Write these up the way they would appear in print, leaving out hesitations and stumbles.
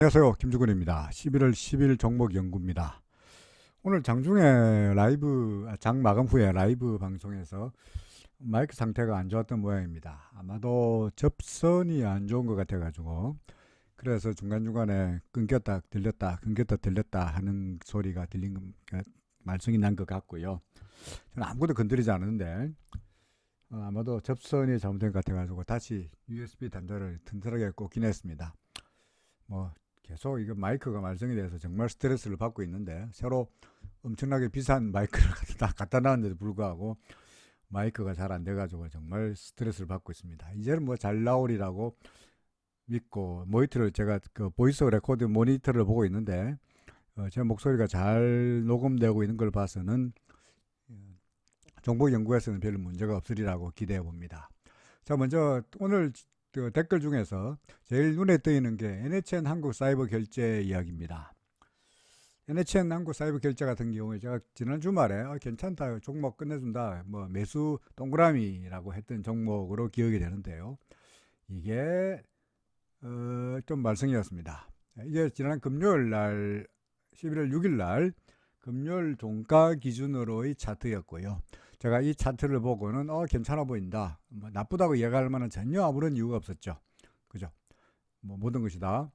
안녕하세요. 김주근입니다. 11월 10일 종목 연구입니다. 오늘 장중에 장 마감 후에 라이브 방송에서 마이크 상태가 안 좋았던 모양입니다. 아마도 접선이 안 좋은 것 같아가지고 그래서 중간중간에 끊겼다 들렸다 끊겼다 들렸다 하는 소리가 말썽이 난 것 같고요. 저는 아무것도 건드리지 않았는데 아마도 접선이 잘못된 것 같아가지고 다시 USB 단자를 튼튼하게 꽂긴 했습니다. 계속 이거 마이크가 말썽이 돼서 정말 스트레스를 받고 있는데, 새로 엄청나게 비싼 마이크를 갖다 놨는데도 불구하고 마이크가 잘 안 돼가지고 정말 스트레스를 받고 있습니다. 이제는 잘 나오리라고 믿고 모니터를 제가 보이스 레코드 모니터를 보고 있는데 제 목소리가 잘 녹음되고 있는 걸 봐서는 종목 연구에서는 별 문제가 없으리라고 기대해 봅니다. 자, 먼저 오늘 댓글 중에서 제일 눈에 띄는 게 NHN 한국 사이버 결제 이야기입니다. NHN 한국 사이버 결제 같은 경우에 제가 지난 주말에 괜찮다, 종목 끝내준다, 매수 동그라미라고 했던 종목으로 기억이 되는데요. 이게 좀 말썽이었습니다. 이게 지난 금요일 날 11월 6일 날 금요일 종가 기준으로의 차트였고요. 제가 이 차트를 보고는 괜찮아 보인다, 나쁘다고 얘기할 만한 전혀 아무런 이유가 없었죠. 그죠? 모든 것이 다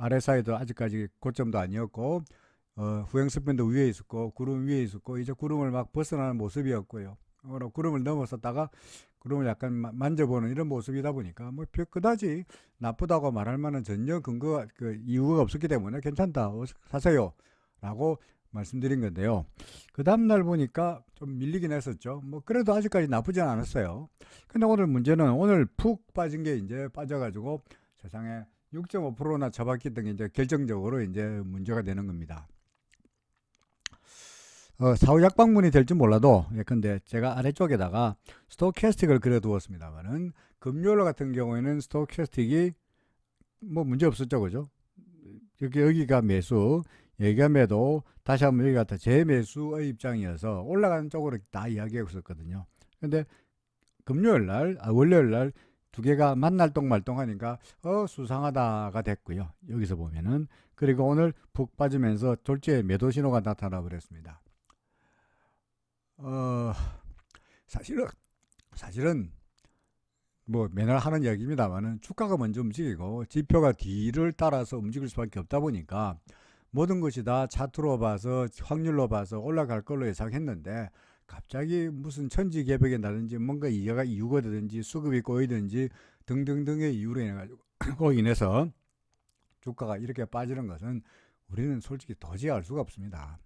RSI도 아직까지 고점도 아니었고 후행스팬도 위에 있었고 구름 위에 있었고 이제 구름을 막 벗어나는 모습이었고요. 구름을 넘어섰다가 구름을 약간 만져보는 이런 모습이다 보니까 그다지 나쁘다고 말할 만한 전혀 이유가 없었기 때문에 괜찮다, 사세요 라고 말씀드린 건데요. 그 다음날 보니까 좀 밀리긴 했었죠. 그래도 아직까지 나쁘진 않았어요. 근데 오늘 문제는 오늘 푹 빠진 게 이제 빠져가지고 세상에 6.5%나 처박혔던 게 이제 결정적으로 이제 문제가 되는 겁니다. 사후 약방문이 될지 몰라도 예컨대 제가 아래쪽에다가 스토캐스틱을 그려두었습니다만은 금요일 같은 경우에는 스토캐스틱이 문제 없었죠, 그죠? 여기가 매수, 여기가 매도, 다시 한번 여기가 재매수의 입장이어서 올라가는 쪽으로 다 이야기하고 있었거든요. 근데 금요일 날, 월요일 날 두 개가 만날동 말동하니까 수상하다가 됐고요. 여기서 보면은. 그리고 오늘 푹 빠지면서 졸지에 매도 신호가 나타나 버렸습니다. 사실은 맨날 하는 이야기입니다만은 주가가 먼저 움직이고 지표가 뒤를 따라서 움직일 수밖에 없다 보니까 모든 것이 다 차트로 봐서 확률로 봐서 올라갈 걸로 예상했는데 갑자기 무슨 천지개벽이 나든지 뭔가 이유가 되든지 수급이 꼬이든지 등등등의 이유로 인해서 주가가 이렇게 빠지는 것은 우리는 솔직히 도저히 알 수가 없습니다.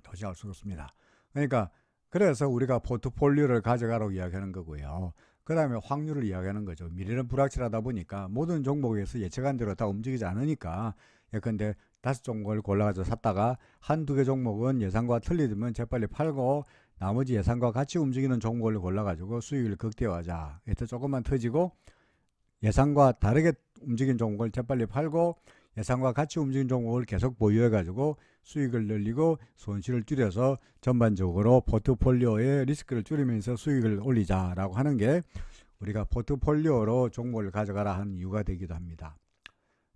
도저히 알 수가 없습니다. 그러니까 그래서 우리가 포트폴리오를 가져가라고 이야기하는 거고요. 그 다음에 확률을 이야기하는 거죠. 미래는 불확실하다 보니까 모든 종목에서 예측한 대로 다 움직이지 않으니까 예컨대 5종목을 골라가지고 샀다가 한두 개 종목은 예상과 틀리면 재빨리 팔고 나머지 예상과 같이 움직이는 종목을 골라가지고 수익을 극대화하자. 이때 조금만 터지고 예상과 다르게 움직인 종목을 재빨리 팔고 예상과 같이 움직인 종목을 계속 보유해가지고 수익을 늘리고 손실을 줄여서 전반적으로 포트폴리오의 리스크를 줄이면서 수익을 올리자라고 하는 게 우리가 포트폴리오로 종목을 가져가라 하는 이유가 되기도 합니다.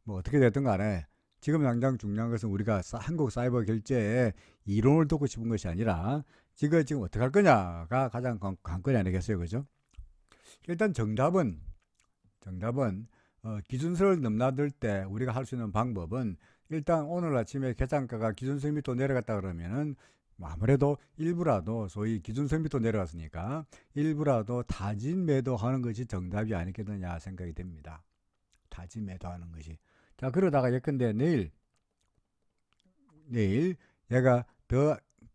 어떻게 됐든 간에 지금 당장 중요한 것은 우리가 한국 사이버 결제에 이론을 듣고 싶은 것이 아니라 지금 어떻게 할 거냐가 가장 관건이 아니겠어요, 그죠? 일단 정답은 기준선을 넘나들 때 우리가 할 수 있는 방법은 일단 오늘 아침에 계산가가 기준선 밑으로 내려갔다 그러면은 아무래도 일부라도 소위 기준선 밑으로 내려갔으니까 일부라도 타진 매도하는 것이 정답이 아니겠느냐 생각이 됩니다. 타진 매도하는 것이. 자, 그러다가 예컨대 내일 얘가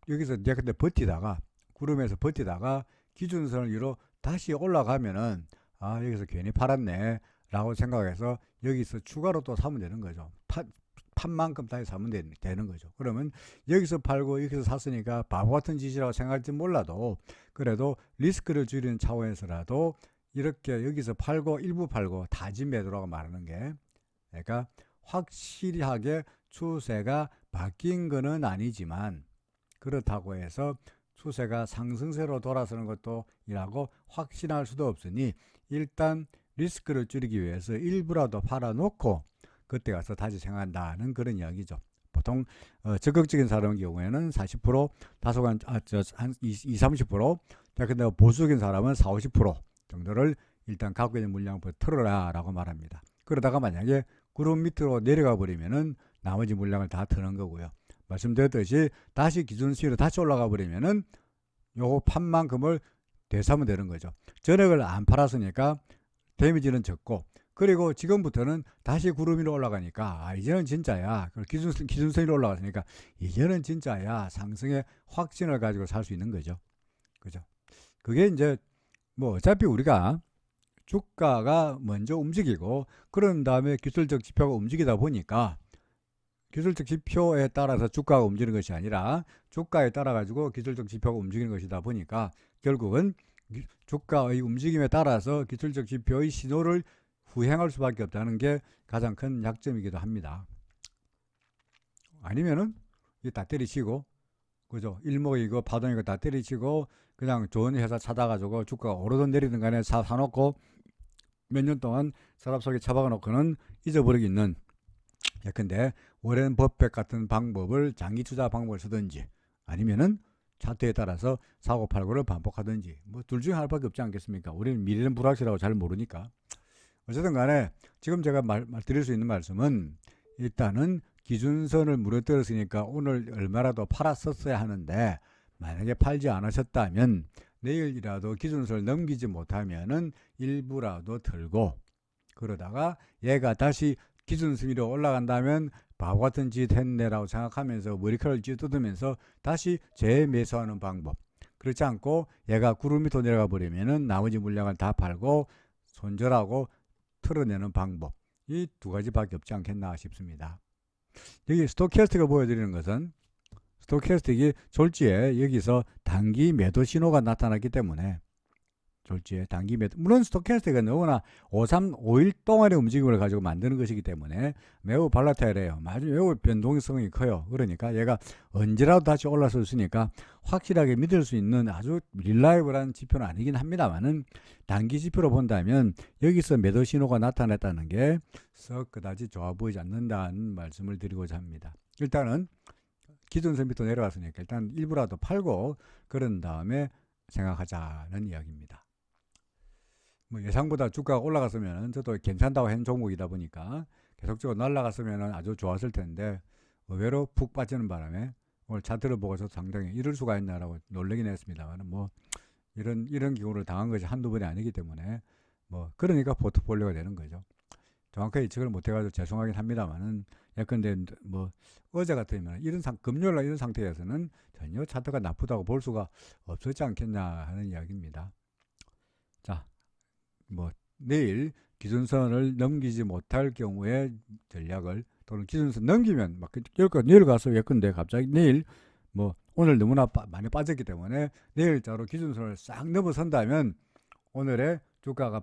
여기서 예컨대 버티다가 구름에서 버티다가 기준선을 위로 다시 올라가면은 여기서 괜히 팔았네 라고 생각해서 여기서 추가로 또 사면 되는 거죠. 판 만큼 다시 사면 되는 거죠. 그러면 여기서 팔고 여기서 샀으니까 바보 같은 짓이라고 생각할지 몰라도 그래도 리스크를 줄이는 차원에서라도 이렇게 여기서 팔고 일부 팔고 타진 매도라고 말하는 게, 그러니까 확실하게 추세가 바뀐 거는 아니지만 그렇다고 해서 추세가 상승세로 돌아서는 것도 이라고 확신할 수도 없으니 일단 리스크를 줄이기 위해서 일부라도 팔아놓고 그때 가서 다시 생각한다는 그런 이야기죠. 보통 적극적인 사람의 경우에는 40%, 다소간 한 20, 30%, 근데 보수적인 사람은 4, 50% 정도를 일단 갖고 있는 물량부터 털어라라고 말합니다. 그러다가 만약에 구름 밑으로 내려가 버리면은 나머지 물량을 다 트는 거고요. 말씀드렸듯이 다시 기준 수위로 다시 올라가 버리면은 요거 판 만큼을 되사면 되는 거죠. 전액을 안 팔았으니까 데미지는 적고, 그리고 지금부터는 다시 구름 위로 올라가니까 이제는 진짜야. 기준선 위로 올라갔으니까 이제는 진짜야. 상승의 확신을 가지고 살 수 있는 거죠. 그죠? 그게 이제 뭐 어차피 우리가 주가가 먼저 움직이고 그런 다음에 기술적 지표가 움직이다 보니까 기술적 지표에 따라서 주가가 움직이는 것이 아니라 주가에 따라 가지고 기술적 지표가 움직이는 것이다 보니까 결국은 주가의 움직임에 따라서 기술적 지표의 신호를 후행할 수밖에 없다는 게 가장 큰 약점이기도 합니다. 아니면은 다 때리치고, 그죠? 일목이고 파동이고 다 때리치고 그냥 좋은 회사 찾아가지고 주가가 오르든 내리든 간에 사놓고 몇 년 동안 서랍 속에 처박아 놓고는 잊어버리고 있는, 예컨대 워렌 버핏 같은 방법을 장기 투자 방법을 쓰든지 아니면은 차트에 따라서 사고 팔고를 반복하든지 뭐 둘 중에 하나밖에 없지 않겠습니까? 우리는 미래는 불확실하고 잘 모르니까. 어쨌든 간에 지금 제가 드릴 수 있는 말씀은 일단은 기준선을 무너뜨렸으니까 오늘 얼마라도 팔았었어야 하는데 만약에 팔지 않으셨다면 내일이라도 기준선을 넘기지 못하면은 일부라도 들고, 그러다가 얘가 다시 기준선 위로 올라간다면 바보 같은 짓 했네라고 생각하면서 머리카락을 찢어뜯으면서 다시 재매수하는 방법. 그렇지 않고 얘가 구름 밑으로 내려가 버리면은 나머지 물량을 다 팔고 손절하고 털어내는 방법. 이 두 가지밖에 없지 않겠나 싶습니다. 여기 스토캐스틱을 보여드리는 것은 스토캐스틱이 졸지에 여기서 단기 매도 신호가 나타났기 때문에 졸지에 단기 매도, 물론 스토캐스틱은 너무나 5일 동안의 움직임을 가지고 만드는 것이기 때문에 매우 발라타일해요. 매우 변동성이 커요. 그러니까 얘가 언제라도 다시 올라설 수 있으니까 확실하게 믿을 수 있는 아주 릴라이블한 지표는 아니긴 합니다만은 단기 지표로 본다면 여기서 매도 신호가 나타났다는 게 썩 그다지 좋아 보이지 않는다는 말씀을 드리고자 합니다. 일단은 기준선 밑으로 내려왔으니까 일단 일부라도 팔고 그런 다음에 생각하자는 이야기입니다. 뭐 예상보다 주가가 올라갔으면 저도 괜찮다고 한 종목이다 보니까 계속적으로 날아갔으면 아주 좋았을 텐데 의외로 푹 빠지는 바람에 오늘 차트를 보고서 상당히 이럴 수가 있나라고 놀라긴 했습니다만 뭐 이런 경우를 당한 것이 한두 번이 아니기 때문에 뭐 그러니까 포트폴리오가 되는 거죠. 정확하게 예측을 못해가지고 죄송하긴 합니다만은 예컨대 뭐 어제 같으면 금요일날 이런 상태에서는 전혀 차트가 나쁘다고 볼 수가 없었지 않겠냐 하는 이야기입니다. 자, 뭐 내일 기준선을 넘기지 못할 경우에 전략을, 또는 기준선 넘기면 막 여기까지 내려가서 예컨대 갑자기 내일 뭐 오늘 너무나 많이 빠졌기 때문에 내일자로 기준선을 싹 넘어선다면 오늘의 주가가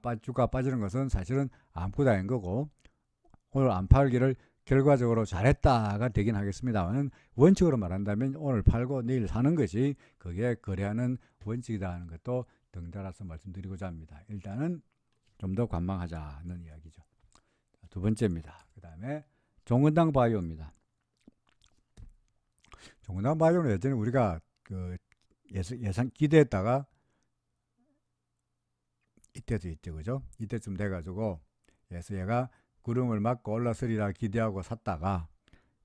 빠지는 것은 사실은 아무것도 아닌 거고 오늘 안 팔기를 결과적으로 잘했다가 되긴 하겠습니다만 원칙으로 말한다면 오늘 팔고 내일 사는 것이 그게 거래하는 원칙이다 하는 것도 덩달아서 말씀드리고자 합니다. 일단은 좀 더 관망하자는 이야기죠. 두 번째입니다. 그 다음에 종근당 바이오입니다. 종근당 바이오는 예전에 우리가 그 예상 기대했다가 이때도 있죠, 그죠? 이때쯤 돼가지고 그래서 얘가 구름을 맞고 올라서리라 기대하고 샀다가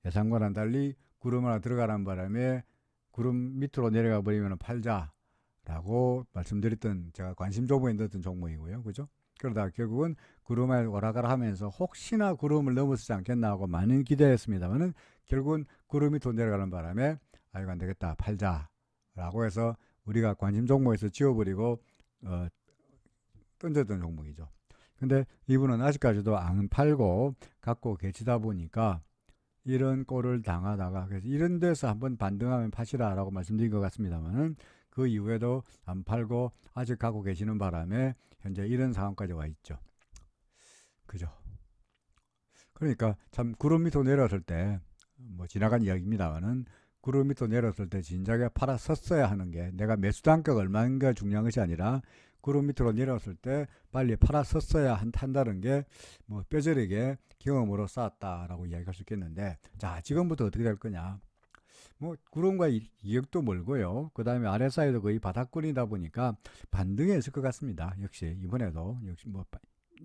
예상과는 달리 구름 하나 들어가는 바람에 구름 밑으로 내려가 버리면 팔자라고 말씀드렸던, 제가 관심 종목에 넣었던 종목이고요, 그죠? 그러다 결국은 구름에 오라가라 하면서 혹시나 구름을 넘어서지 않겠나 하고 많은 기대했습니다만은 결국은 구름이 더 내려가는 바람에 이거 안 되겠다, 팔자라고 해서 우리가 관심 종목에서 지워버리고 던졌던 종목이죠. 근데 이분은 아직까지도 안 팔고 갖고 계시다 보니까 이런 꼴을 당하다가, 그래서 이런 데서 한번 반등하면 파시라라고 말씀드린 것 같습니다만은 그 이후에도 안 팔고 아직 갖고 계시는 바람에 현재 이런 상황까지 와 있죠. 그죠? 그러니까 참 구름 밑으로 내려왔을 때 뭐 지나간 이야기입니다만은 구름 밑으로 내려왔을 때 진작에 팔았었어야 하는 게, 내가 매수 단가가 얼마인가 중요한 것이 아니라 구름 밑으로 내려왔을 때 빨리 팔아섰어야 한다는 게 뭐 뼈저리게 경험으로 쌓았다라고 이야기할 수 있겠는데, 자, 지금부터 어떻게 될 거냐. 뭐 구름과 이격도 멀고요. 그 다음에 아래 사이도 거의 바닥권이다 보니까 반등에 있을 것 같습니다. 역시 이번에도 역시 뭐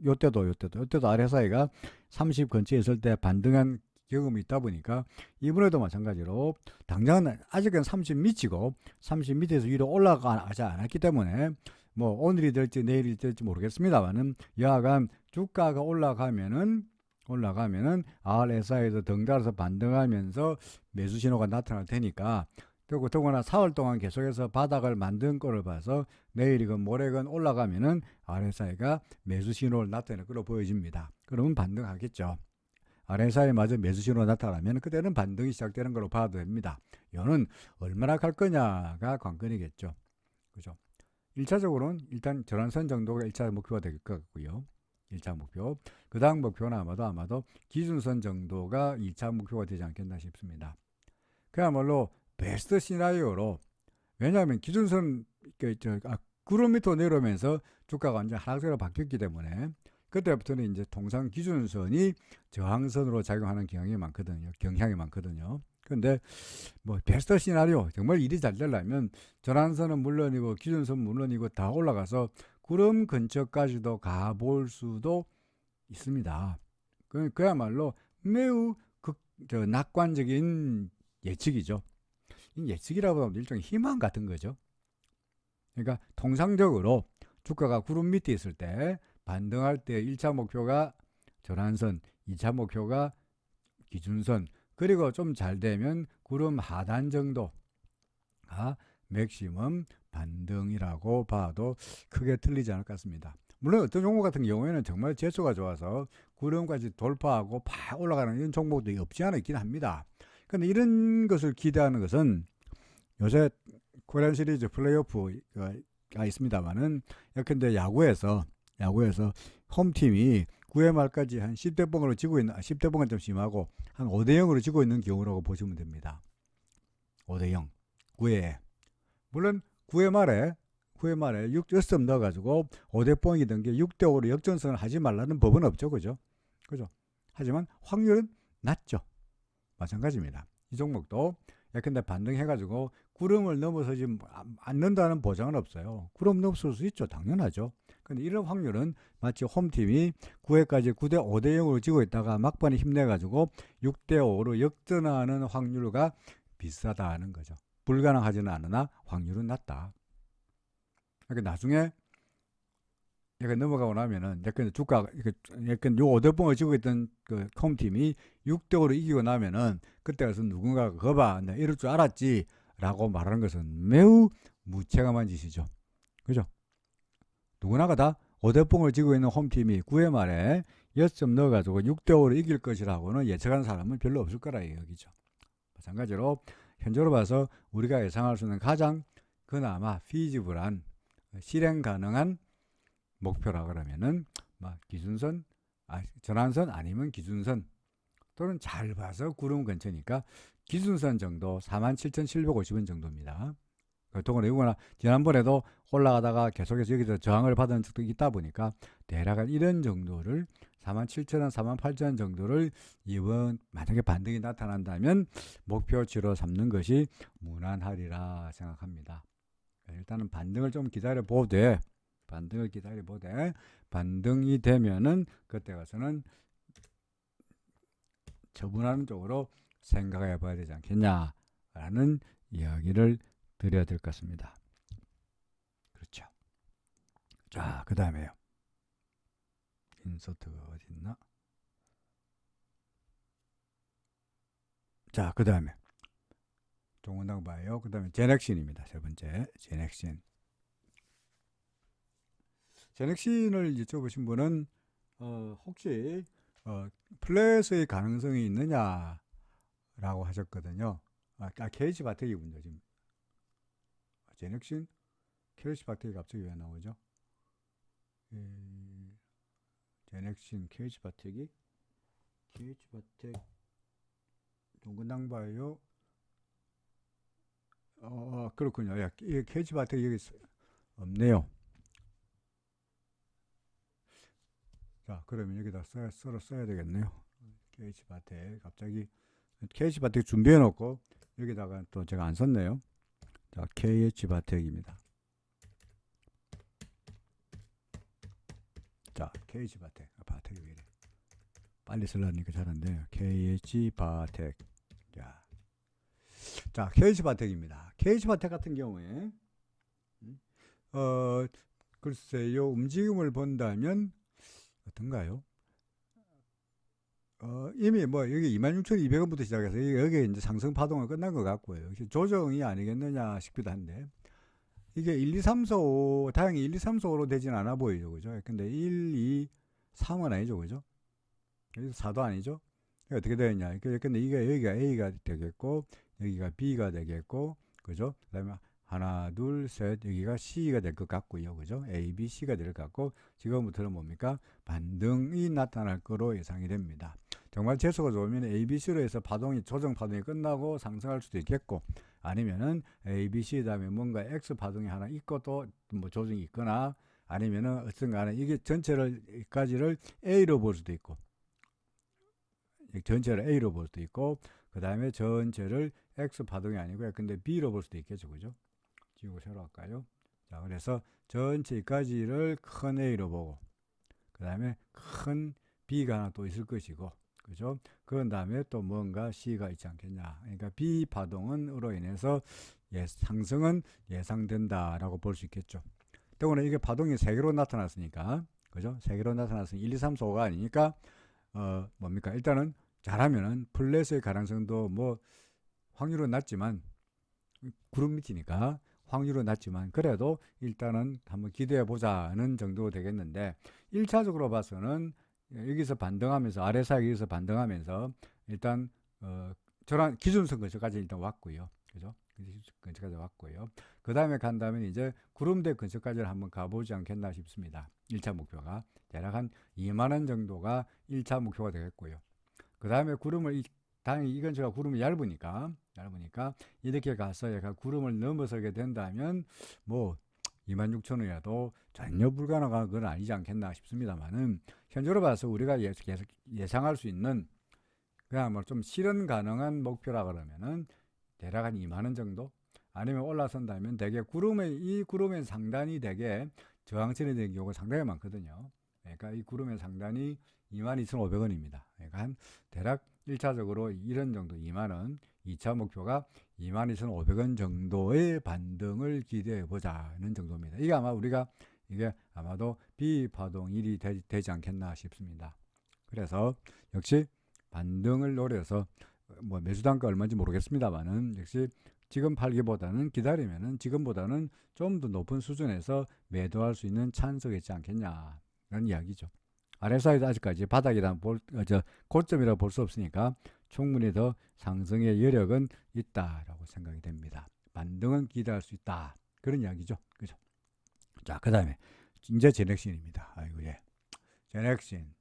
요때도 아래 사이가 30 근처에 있을 때 반등한 경험이 있다 보니까 이번에도 마찬가지로 당장은 아직은 30 밑이고 30 밑에서 위로 올라가지 않았기 때문에 뭐 오늘이 될지 내일이 될지 모르겠습니다만은 여하간 주가가 올라가면은 RSI에서 덩달아서 반등하면서 매수 신호가 나타날 테니까, 그리고 더구나 4월 동안 계속해서 바닥을 만든 거를 봐서 내일이건 모레건 올라가면은 RSI가 매수 신호를 나타낼 거로 보여집니다. 그러면 반등하겠죠. RSI 마저 매수 신호가 나타나면 그때는 반등이 시작되는 걸로 봐도 됩니다. 이거는 얼마나 갈 거냐가 관건이겠죠. 그죠? 1차적으로는 일단 전환선 정도가 1차 목표가 될 것 같고요. 1차 목표. 그 다음 목표는 아마도 기준선 정도가 2차 목표가 되지 않겠나 싶습니다. 그야말로 베스트 시나리오로, 왜냐하면 기준선, 구름 밑으로 내려오면서 주가가 완전 하락세로 바뀌었기 때문에 그때부터는 이제 통상 기준선이 저항선으로 작용하는 경향이 많거든요. 근데 뭐 베스트 시나리오, 정말 일이 잘 되려면 전환선은 물론이고 기준선 물론이고 다 올라가서 구름 근처까지도 가볼 수도 있습니다. 그야말로 매우 낙관적인 예측이죠. 이 예측이라고 하면 일종의 희망 같은 거죠. 그러니까 통상적으로 주가가 구름 밑에 있을 때 반등할 때 1차 목표가 전환선, 2차 목표가 기준선, 그리고 좀 잘 되면 구름 하단 정도가 맥시멈 반등이라고 봐도 크게 틀리지 않을 것 같습니다. 물론 어떤 종목 같은 경우에는 정말 재수가 좋아서 구름까지 돌파하고 팍 올라가는 이런 종목도 없지 않아 있긴 합니다. 근데 이런 것을 기대하는 것은 요새 코리안 시리즈 플레이오프가 있습니다만은, 예컨대 야구에서 홈팀이 9회 말까지 한 10대 뻥으로 지고 있는, 10대 뻥은 좀 심하고 한 5대 0으로 지고 있는 경우라고 보시면 됩니다. 5대 0. 9회에. 물론 9회 말에 6점 넣어가지고 5대 뻥이 된 게 6대 5로 역전승을 하지 말라는 법은 없죠. 그죠? 하지만 확률은 낮죠. 마찬가지입니다. 이 종목도 예컨대 반등해가지고 구름을 넘어서지 않는다는 보장은 없어요. 구름 넘어설 수 있죠. 당연하죠. 근데 이런 확률은 마치 홈팀이 9회까지 9대 5대 0으로 지고 있다가 막판에 힘내가지고 6대 5로 역전하는 확률과 비슷하다는 거죠. 불가능하지는 않으나 확률은 낮다. 그러니까 나중에 약간 넘어가고 나면은 약간 주가가 약간 요 5대봉을 지고 있던 그 홈팀이 6대5로 이기고 나면은 그때 가서 누군가가 거봐, 나 이럴 줄 알았지 라고 말하는 것은 매우 무책임한 짓이죠. 그죠? 누구나가 다 5대봉을 지고 있는 홈팀이 9회 말에 6점 넣어가지고 6대5로 이길 것이라고는 예측하는 사람은 별로 없을 거라 이야기죠. 마찬가지로 현재로 봐서 우리가 예상할 수 있는 가장 그나마 피지블한, 실행 가능한 목표라 그러면은 기준선, 전환선 아니면 기준선, 또는 잘 봐서 구름 근처니까 기준선 정도 47,750원 정도입니다. 동안 이거나 지난번에도 올라가다가 계속해서 여기서 저항을 받은 적도 있다 보니까 대략 이런 정도를 47,000원, 48,000원 정도를 이번 만약에 반등이 나타난다면 목표치로 삼는 것이 무난하리라 생각합니다. 일단은 반등을 좀 기다려보되 반등이 되면은 그때 가서는 처분하는 쪽으로 생각해 봐야 되지 않겠냐라는 이야기를 드려야 될 것 같습니다. 그렇죠. 자, 그 다음에요. 인서트가 어디 있나? 자, 그 다음에 종원당 봐요. 그 다음에 제넥신입니다. 세 번째, 제넥신을 여쭤보신 분은 혹시 플랫의 가능성이 있느냐라고 하셨거든요. 케이지 바테기군요. 지금 제넥신 케이지 바테기 갑자기 왜 나오죠? 제넥신 케이지 바테기 동근당 바이오 그렇군요. 케이지 바테기 여기 없네요. 자, 그러면 여기다 써야 되겠네요. KH바텍. 갑자기 KH바텍 준비해 놓고 여기다가 또 제가 안 썼네요. 자, KH바텍입니다. 자, KH바텍. 바텍이 왜 이래? 빨리 쓰려니까 잘 안 돼요. KH바텍. 자, KH바텍입니다. KH바텍 같은 경우에 글쎄요, 움직임을 본다면 어떤가요? 이미 뭐 여기 26,200원부터 시작해서 여기 이제 상승 파동은 끝난 것 같고요. 조정이 아니겠느냐 싶기도 한데 이게 1, 2, 3, 4, 5 다행히 1, 2, 3, 4, 5로 되진 않아 보이죠, 그죠? 근데 1, 2, 3은 아니죠, 그죠? 여기서 4도 아니죠? 어떻게 되느냐? 근데 이게 여기가 A가 되겠고 여기가 B가 되겠고, 그죠? 그다음에 하나, 둘, 셋, 여기가 C가 될 것 같고요, 그죠? A, B, C가 될 것 같고 지금부터는 뭡니까? 반등이 나타날 거로 예상이 됩니다. 정말 재수가 좋으면 A, B, C로 해서 조정 파동이 끝나고 상승할 수도 있겠고, 아니면은 A, B, C 다음에 뭔가 X 파동이 하나 있고 또 뭐 조정이 있거나, 아니면은 어떤 간에 이게 전체를까지를 A로 볼 수도 있고, 전체를 A로 볼 수도 있고, 그 다음에 전체를 X 파동이 아니고요. 근데 B로 볼 수도 있겠죠, 그죠? 지우고 새로 할까요? 자, 그래서 전체까지를 큰 A로 보고, 그 다음에 큰 B가 하나 또 있을 것이고, 그죠? 그런 다음에 또 뭔가 C가 있지 않겠냐. 그러니까 B 파동으로 인해서 상승은 예상된다라고 볼 수 있겠죠. 때문에 이게 파동이 3개로 나타났으니까, 그죠? 3개로 나타났으니 1, 2, 3, 4, 5가 아니니까, 뭡니까? 일단은 잘하면은 플랫의 가능성도 뭐 확률은 낮지만, 구름 밑이니까 확률은 낮지만 그래도 일단은 한번 기대해 보자는 정도 되겠는데, 1차적으로 봐서는 여기서 반등하면서 아래 사이에서 반등하면서 일단 저런 기준선 근처까지 일단 왔고요, 그죠? 근처까지 왔고요. 그 다음에 간다면 이제 구름대 근처까지를 한번 가보지 않겠나 싶습니다. 1차 목표가 대략 한 2만원 정도가 1차 목표가 되겠고요. 그 다음에 당연히 이 근처가 구름이 얇으니까 이렇게 가서 약간 구름을 넘어서게 된다면 뭐 26,000원이라도 전혀 불가능한 건 아니지 않겠나 싶습니다만은, 현재로 봐서 우리가 예상할 수 있는 그냥 뭐 좀 실현 가능한 목표라 그러면은 대략 한 2만원 정도, 아니면 올라선다면 대개 이 구름의 상단이 대개 저항선이 되는 경우가 상당히 많거든요. 그러니까 이 구름의 상단이 22,500원입니다. 그러니까 한 대략 1차적으로 이런 정도 2만원, 2차 목표가 22,500원 정도의 반등을 기대해 보자는 정도입니다. 이게 아마도 비파동 1이 되지 않겠나 싶습니다. 그래서 역시 반등을 노려서 뭐 매수단가 얼마인지 모르겠습니다만은, 역시 지금 팔기보다는 기다리면은 지금보다는 좀 더 높은 수준에서 매도할 수 있는 찬스가 있지 않겠냐는 이야기죠. RSI도 아직까지 바닥이란 고점이라고 볼 수 없으니까 충분히 더 상승의 여력은 있다라고 생각이 됩니다. 반등은 기대할 수 있다, 그런 이야기죠, 그죠? 자, 그 다음에 이제 제넥신입니다. 아이고, 예, 제넥신.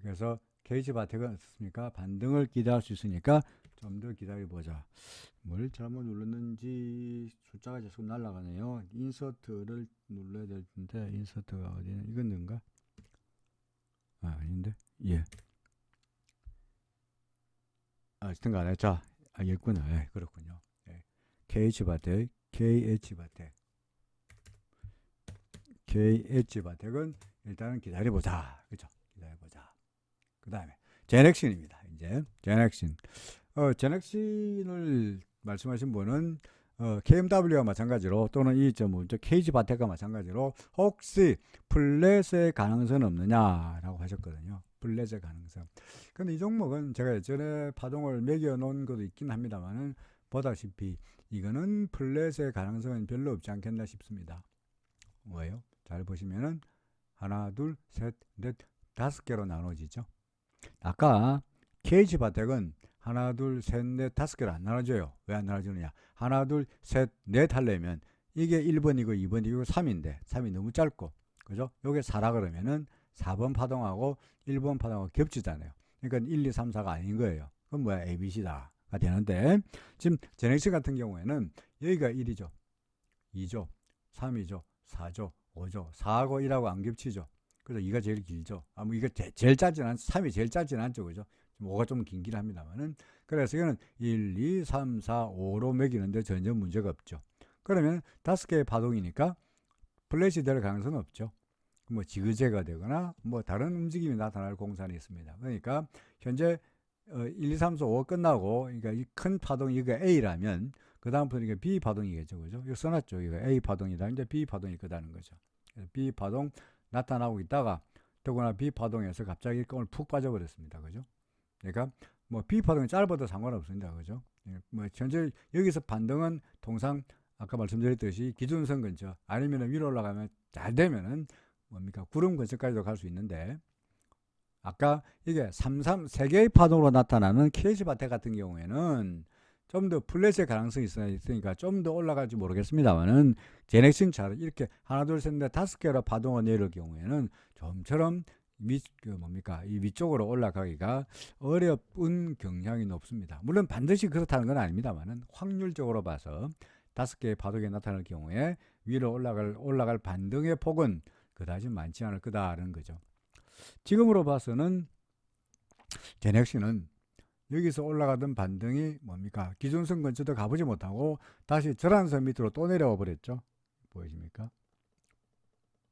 그래서 KH바텍은 어떻습니까? 반등을 기대할 수 있으니까 좀 더 기다려보자. 뭘 잘못 눌렀는지 숫자가 계속 날아가네요. 인서트를 눌러야 될 텐데, 인서트가 어디는 이건 는가? 아닌데, 예. 어쨌든 간에, 자, 알겠구나. 예, 그렇군요. 예. KH바텍은 일단은 기다려보자. 그죠? 기다려보자. 그 다음에 제넥신입니다. 이제 제넥신을 말씀하신 분은 KMW와 마찬가지로, 또는 KG바텍과 마찬가지로 혹시 플랫의 가능성은 없느냐라고 하셨거든요. 플랫의 가능성. 근데 이 종목은 제가 예전에 파동을 매겨 놓은 것도 있긴 합니다만은, 보다시피 이거는 플랫의 가능성은 별로 없지 않겠나 싶습니다. 뭐예요? 잘 보시면은 하나, 둘, 셋, 넷, 5개로 나눠지죠. 아까 KG바텍은 하나, 둘, 셋, 넷, 5개로 안 나눠져요. 왜 안 나눠지느냐? 하나, 둘, 셋, 넷 하려면 이게 1번이고 2번이고 3인데 3이 너무 짧고, 그죠? 요게 4라 그러면은 4번 파동하고 1번 파동하고 겹치잖아요. 그러니까 1, 2, 3, 4가 아닌 거예요. 그럼 뭐야? ABC다가 되는데, 지금 제넥시 같은 경우에는 여기가 1이죠, 2죠, 3이죠, 4죠, 5죠. 4하고 1하고 안 겹치죠. 그래서 2가 제일 길죠. 뭐 이거 제일 짧진 않죠. 3이 제일 짧진 않죠. 그죠? 5가 좀 긴긴 합니다만은. 그래서 이거는 1, 2, 3, 4, 5로 매기는데 전혀 문제가 없죠. 그러면 5개의 파동이니까 플랫이 될 가능성은 없죠. 뭐 지그재가 되거나 뭐 다른 움직임이 나타날 공산이 있습니다. 그러니까 현재 1, 2, 3, 4, 5 끝나고, 그러니까 이 큰 파동이 이거 A라면 그 다음부터 이게 B 파동이겠죠, 그죠? 이거 써놨죠. 이거 A 파동이다. 이제 B 파동이 거다는 거죠. B 파동 나타나고 있다가 더구나 B 파동에서 갑자기 오늘 푹 빠져버렸습니다, 그죠? 그러니까 뭐 B 파동이 짧아도 상관없습니다, 그죠? 뭐 현재 여기서 반등은 통상 아까 말씀드렸듯이 기준선 근처 아니면 위로 올라가면 잘 되면은 뭡니까 구름 근처까지도 갈 수 있는데, 아까 이게 3개의 파동으로 나타나는 KC바테 같은 경우에는 좀 더 플랫의 가능성이 있으니까 좀 더 올라갈지 모르겠습니다만은, 제넥슨처럼 이렇게 하나 둘 셋 넷 5개로 파동을 내릴 경우에는 좀처럼 이 위쪽으로 올라가기가 어려운 경향이 높습니다. 물론 반드시 그렇다는 건 아닙니다만은 확률적으로 봐서 5개의 파동이 나타날 경우에 위로 올라갈 반등의 폭은 그다지 많지 않을 거다라는 거죠. 지금으로 봐서는 제넥시는 여기서 올라가던 반등이 뭡니까? 기준선 근처도 가보지 못하고 다시 절한선 밑으로 또 내려와 버렸죠. 보이십니까?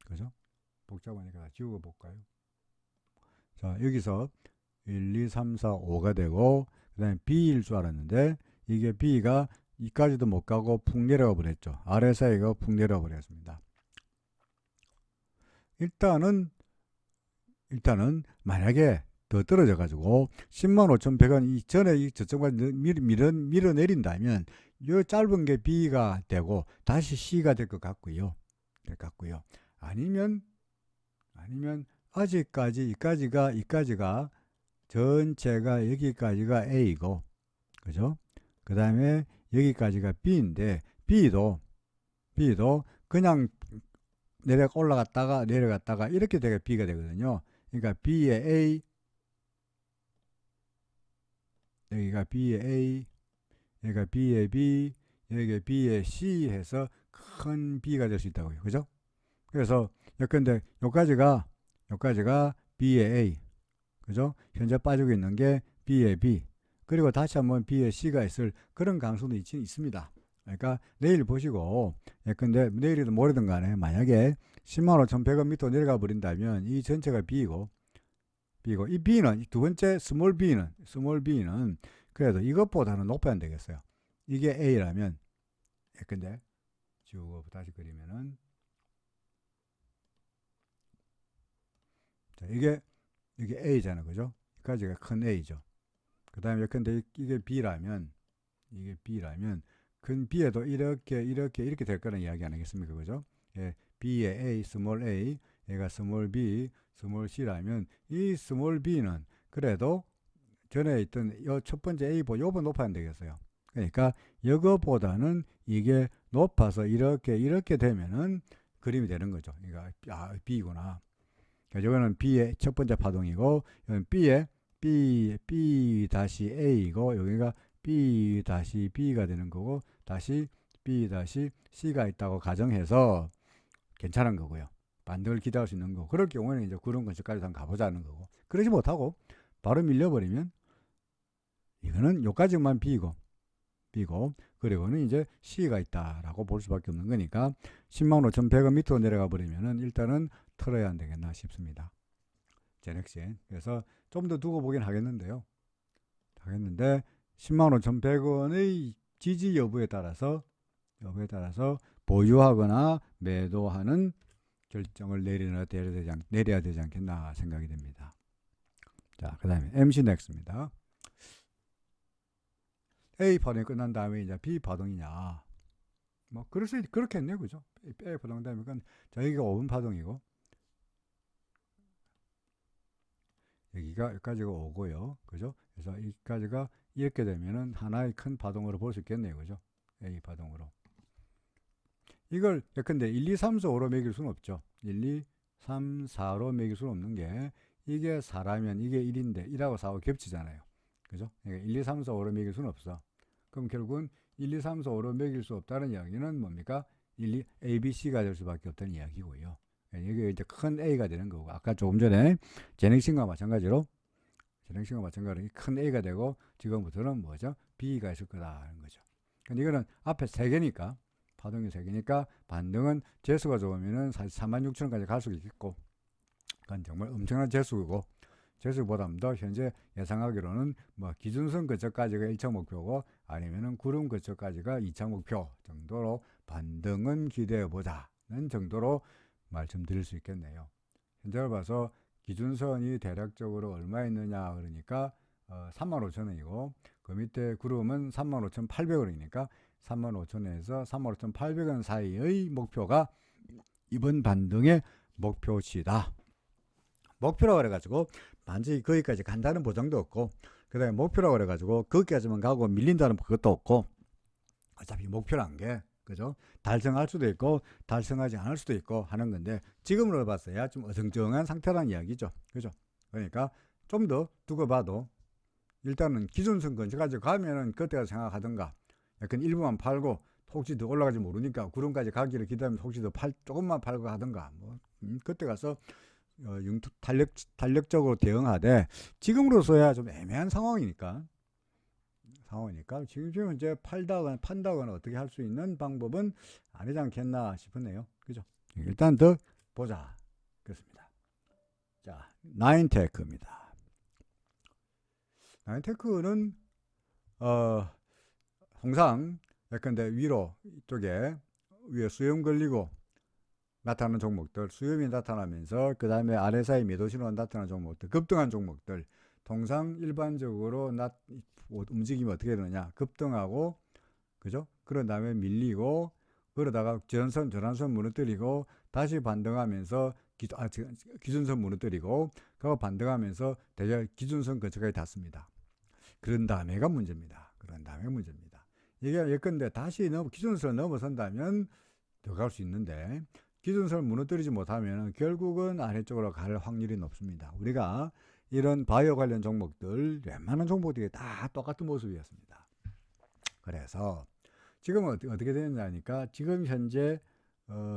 그죠? 복잡하니까 지우고 볼까요? 자, 여기서 1, 2, 3, 4, 5가 되고, 그 다음에 B일 줄 알았는데, 이게 B가 이까지도 못 가고 푹 내려와 버렸죠. RSI가 푹 내려와 버렸습니다. 일단은 만약에 더 떨어져 가지고 105,100원 이전에 이 저점까지 밀어내린다면 이 짧은 게 B가 되고 다시 C가 될 것 같고요. 아니면 아직까지 이까지가 전체가 여기까지가 A고, 그죠? 그 다음에 여기까지가 B인데 B도 그냥 올라갔다가 내려갔다가 이렇게 되게 B가 되거든요. 그러니까 B의 A, 여기가 B의 A, 여기가 B의 B, 여기가 B의 C 해서 큰 B가 될 수 있다고요. 그죠? 그래서 근데 여기까지가 B의 A, 그죠? 현재 빠지고 있는 게 B의 B, 그리고 다시 한번 B의 C가 있을 그런 가능성도 있습니다. 그러니까 내일 보시고, 근데 내일이든 모레든 간에 만약에 105,100원 밑으로 내려가 버린다면 이 전체가 B이고 이 B는 두 번째 스몰 B는 그래도 이것보다는 높아야 안 되겠어요. 이게 A라면, 근데 지우고 다시 그리면은, 자, 이게 A잖아요, 그죠? 여기까지가 큰 A죠. 그 다음에 근데 이게 B라면 큰 B에도 이렇게 될 거라는 이야기 아니겠습니까, 그죠? 예, B의 A, 스몰 A, 얘가 스몰 B, 스몰 C라면 이 스몰 B는 그래도 전에 있던 이 첫 번째 A보다 요거 높아야 안 되겠어요. 그러니까 이거보다는 이게 높아서 이렇게 되면은 그림이 되는 거죠. 그러니까 B구나. 이거는 B의 첫 번째 파동이고, 이건 B의 B 다시 A이고, 여기가 B 다시 B가 되는 거고, 다시 B 다시 C가 있다고 가정해서 괜찮은 거고요. 반등을 기대할 수 있는 거. 그럴 경우에는 이제 그런 근처까지 한번 가보자는 거고. 그러지 못하고 바로 밀려버리면 이거는 요까지만 B고, 그리고는 이제 C가 있다라고 볼 수밖에 없는 거니까 105,100원 밑으로 내려가 버리면은 일단은 털어야 안 되겠나 싶습니다. 제넥신. 그래서 좀 더 두고 보긴 하겠는데 105,100원의 지지 여부에 따라서 보유하거나 매도하는 결정을 내려야 되지 않겠나 생각이 됩니다. 자, 그 다음에 MC넥스입니다. A 파동이 끝난 다음에 이제 B 파동이냐, 뭐 그렇겠네요, 그죠? A 파동 다음에 여기가 5분 파동이고, 여기까지가 오고요, 그죠? 그래서 여기까지가 이렇게 되면은 하나의 큰 파동으로 볼 수 있겠네요, 그죠? A 파동으로. 이걸 근데 1, 2, 3, 4, 5로 매길 수는 없죠. 1, 2, 3, 4로 매길 수는 없는 게, 이게 4라면 이게 1인데 1하고 4하고 겹치잖아요, 그죠? 그러니까 1, 2, 3, 4, 5로 매길 수는 없어. 그럼 결국은 1, 2, 3, 4, 5로 매길 수 없다는 이야기는 뭡니까? A, B, C가 될 수밖에 없다는 이야기고요. 이게 이제 큰 A가 되는 거고, 아까 조금 전에 재능신과 마찬가지로 큰 A가 되고, 지금부터는 뭐죠? B가 있을 거다 하는 거죠. 근데 이거는 앞에 3개니까, 파동이 3개니까 반등은 재수가 좋으면은 사실 36,000원까지 갈 수도 있겠고, 그건 정말 엄청난 재수고, 재수보다도 현재 예상하기로는 뭐 기준선 근처까지가 1차 목표고, 아니면은 구름 근처까지가 2차 목표 정도로 반등은 기대해 보자는 정도로 말씀드릴 수 있겠네요. 현재를 봐서 기준선이 대략적으로 얼마 있느냐 그러니까 35,000원이고, 그 밑에 구름은 35,800원이니까 35,000원에서 35,800원 사이의 목표가 이번 반등의 목표치다. 목표라고 그래가지고 반드시 거기까지 간다는 보장도 없고, 그 다음에 목표라고 그래가지고 거기까지만 가고 밀린다는 그것도 없고, 어차피 목표란 게 그죠? 달성할 수도 있고 달성하지 않을 수도 있고 하는 건데, 지금으로 봤어야 좀 어정쩡한 상태라는 이야기죠. 그죠? 그러니까 좀 더 두고 봐도 일단은 기준선 근처까지 가면은 그때가 생각하던가, 약간 일부만 팔고 혹시 더 올라가지 모르니까 구름까지 가기를 기다리면서 혹시 더 조금만 팔고 하던가, 뭐 그때 가서 탄력적으로 대응하되, 지금으로서야 좀 애매한 상황이니까 지금 이제 판다거나 어떻게 할 수 있는 방법은 아니지 않겠나 싶으네요. 그죠? 일단 더 보자. 그렇습니다. 자, 나인테크입니다. 나인테크는 항상 예컨대 위로 이쪽에 위에 수렴 걸리고 나타나는 종목들, 수렴이 나타나면서 그 다음에 RSI 매도신호가 나타나는 종목들, 급등한 종목들, 통상 일반적으로 움직임이 어떻게 되느냐, 급등하고, 그죠? 그런 다음에 밀리고, 그러다가 전환선 무너뜨리고 다시 반등하면서 기준선 무너뜨리고, 그거 반등하면서 대략 기준선 근처까지 닿습니다. 그런 다음에가 문제입니다. 이게 예컨대 다시 기준선을 넘어선다면 더 갈 수 있는데, 기준선을 무너뜨리지 못하면 결국은 아래쪽으로 갈 확률이 높습니다. 우리가 이런 바이오 관련 종목들, 웬만한 종목들이 다 똑같은 모습이었습니다. 그래서 지금은 어떻게 되느냐니까, 지금 현재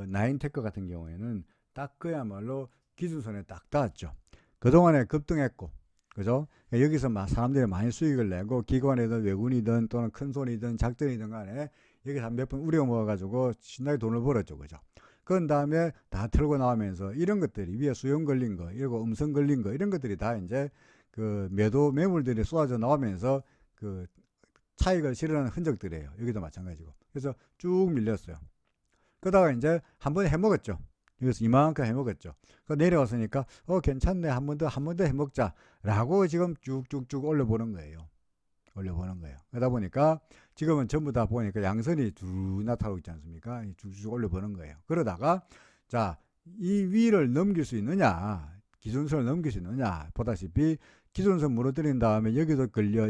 나인테크 같은 경우에는 딱 그야말로 기준선에 딱 닿았죠. 그동안에 급등했고, 그죠? 여기서 사람들이 많이 수익을 내고, 기관이든 외군이든 또는 큰 손이든 작전이든 간에 여기서 몇 번 우려 모아가지고 신나게 돈을 벌었죠. 그죠? 그런 다음에 다 털고 나오면서 이런 것들이 위에 수용 걸린 거, 이러고 음성 걸린 거, 이런 것들이 다 이제 그 매물들이 쏟아져 나오면서 그 차익을 실현하는 흔적들이에요. 여기도 마찬가지고. 그래서 쭉 밀렸어요. 그러다가 이제 한번 해먹었죠. 여기서 이만큼 해먹었죠. 그 내려왔으니까 괜찮네, 한 번 더 해먹자라고 지금 쭉쭉쭉 올려보는 거예요. 그러다 보니까 지금은 전부 다 보니까 양선이 쭉 나타나고 있지 않습니까? 쭉쭉 올려보는 거예요. 그러다가 자, 이 위를 넘길 수 있느냐, 기준선을 넘길 수 있느냐, 보다시피 기준선 무너뜨린 다음에 여기도 걸려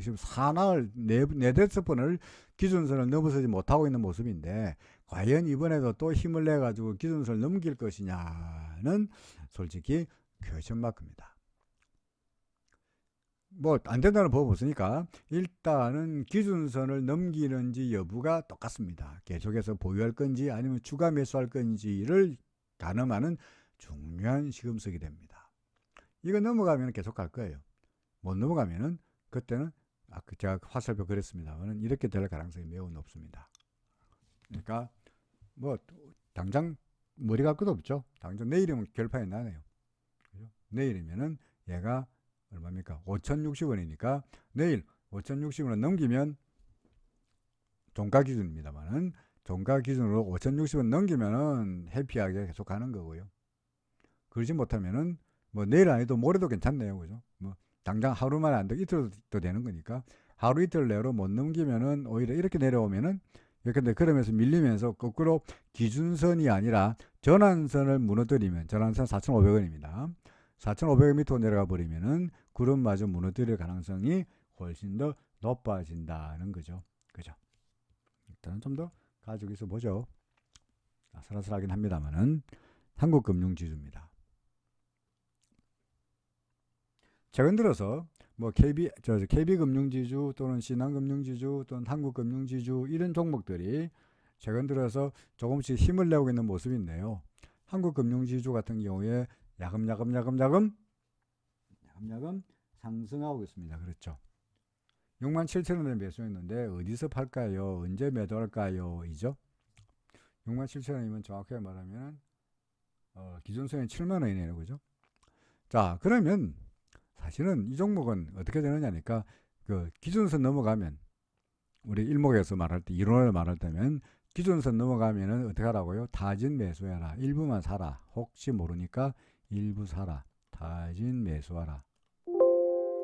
지금 사나흘 네다섯 번을 기준선을 넘어서지 못하고 있는 모습인데, 과연 이번에도 또 힘을 내 가지고 기준선을 넘길 것이냐는 솔직히 퀘스천 마크입니다. 뭐 안 된다는 법 없으니까 일단은 기준선을 넘기는지 여부가 똑같습니다. 계속해서 보유할 건지 아니면 추가 매수할 건지를 가늠하는 중요한 시금석이 됩니다. 이거 넘어가면 계속 갈 거예요. 못 넘어가면은 그때는 제가 화살표 그랬습니다만 이렇게 될 가능성이 매우 높습니다. 그러니까 뭐 당장 머리 갈 것도 없죠. 당장 내일이면 결판이 나네요. 그죠? 내일이면은 얘가 얼마입니까? 5,060원이니까 내일 5,060원을 넘기면 종가 기준입니다만은, 종가 기준으로 5,060원 넘기면은 해피하게 계속 가는 거고요. 그러지 못하면은 뭐 내일 아니도 모레도 괜찮네요. 그죠? 뭐 당장 하루만 안 되고 이틀도 되는 거니까, 하루 이틀 내로 못 넘기면은 오히려 이렇게 내려오면은, 근데 그러면서 밀리면서 거꾸로 기준선이 아니라 전환선을 무너뜨리면, 전환선 4,500원입니다. 4,500원 밑으로 내려가 버리면은 구름마저 무너뜨릴 가능성이 훨씬 더 높아진다는 거죠. 그죠? 일단은 좀 더 가지고 있어 보죠. 아슬아슬하긴 합니다만은 한국금융지주입니다. 최근 들어서 뭐 KB금융지주 또는 신한금융지주 또는 한국금융지주 이런 종목들이 최근 들어서 조금씩 힘을 내고 있는 모습인데요. 한국금융지주 같은 경우에 야금야금 상승하고 있습니다. 그렇죠. 67,000원에 매수했는데 어디서 팔까요? 언제 매도할까요? 이죠. 67,000원이면 정확하게 말하면 기준선이 70,000원이네요. 그죠? 자, 그러면 사실은 이 종목은 어떻게 되느냐니까 그 기준선 넘어가면 우리 일목에서 말할 때 이론을 말할 때면 기준선 넘어가면은 어떻게 하라고요? 타진 매수해라. 일부만 사라. 혹시 모르니까 일부 사라. 타진 매수하라.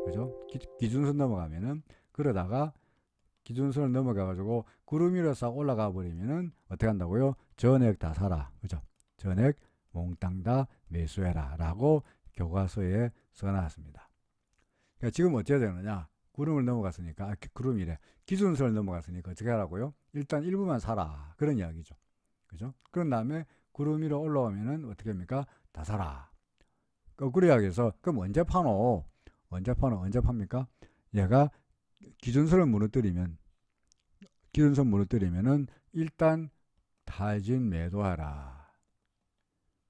그죠? 기준선 넘어가면은 그러다가 기준선을 넘어가가지고 구름 위로 싹 올라가 버리면은 어떻게 한다고요? 전액 다 사라. 그죠? 전액 몽땅 다 매수해라. 라고 교과서에 써놨습니다. 그러니까 지금 어떻게 되느냐? 구름을 넘어갔으니까, 구름이래. 기준선을 넘어갔으니까 어떻게 하라고요? 일단 일부만 사라. 그런 이야기죠. 그죠? 그런 다음에 구름 위로 올라오면은 어떻게 합니까? 다 사라. 거꾸로 이야기해서, 그럼 언제 파노? 언제 팝니까? 얘가 기준선을 무너뜨리면은 일단 타진 매도하라.